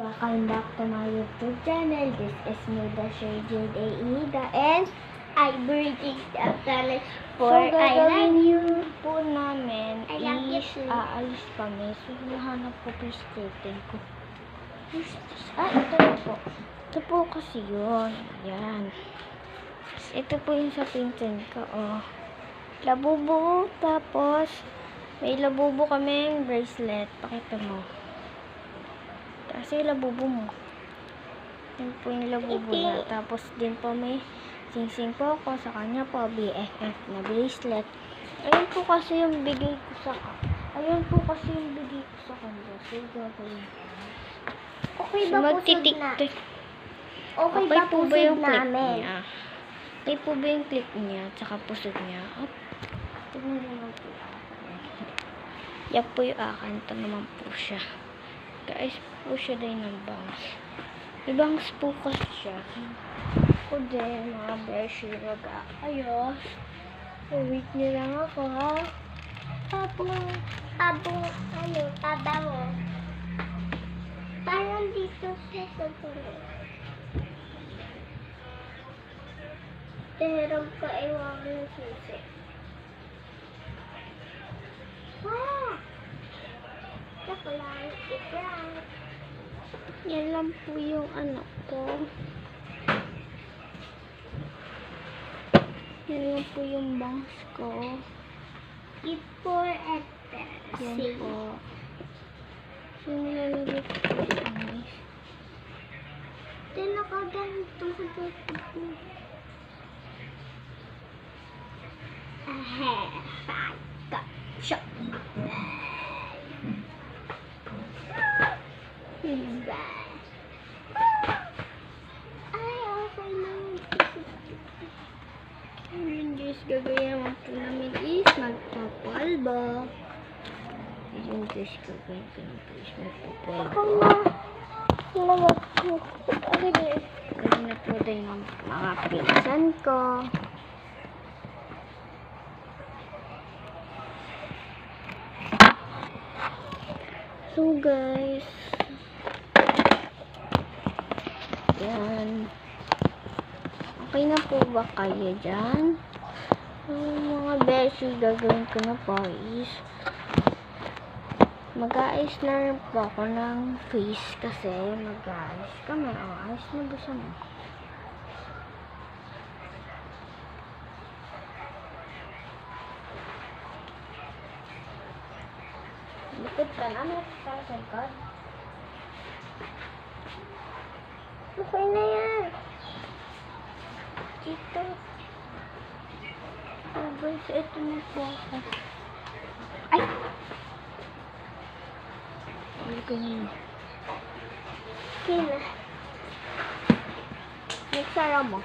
welcome back to my YouTube channel. This is me, the Jade Aida, and I birthday channel for I love you. Po namin I love you is too. aalis kami. So, hinahanap ko po yung skating ko. Ito na po. Ito po kasi yun. Yan. Ito po yung sa pinsan ko. Oh. Labubo. Tapos, may labubo kaming bracelet. Pakita mo. Tapos yung labubo mo. Yan po yung labubo niya. Tapos din po may sing-sing po ako. Sa kanya po, BFF na bracelet. Ayun po kasi yung bigay ko sa kanya. So, gagawin ko. Okay So, ba pusod na? magtitik-tik. Okay ba po ba pusod yung clip namin? niya? Okay po ba yung clip niya? Tsaka pusod niya? At, tignan nyo lang po. Yan po yung akin. Ito naman po siya. Guys, po siya din ng bangs. Ibangs po kasi siya. Ako din, mga beshi, nag-aayos. Wait nyo lang ako, ha? Abong, taba mo. Parang dito sa sasunod. Pero ka iwan ng susi. Ako lang, i-prank. Yan lang po yung anak ko. Yan lang po yung bangs ko. Before and Yan po. So, nilalagay ko po sa amis. Ito nakaganito sa dito. Siya. Ay, okay na. Ayun guys, gagawin naman po namin is magpapalba. Ayun guys, gagawin ko naman po is magpapalba. Gagawin na po din ng mga pinsan ko. So guys, yan. Okay na po ba kayo dyan? Mga beshi, gagawin ko na po is mag-aayos na rin po ako ng face kasi mag-aayos kami. O, ayos na ba siya mo? Likod ka na, may sa likod. Okay na yan. Dito. Oh guys, ito na po ako. Ay! Ganyan. Okay na. Nagsara mo.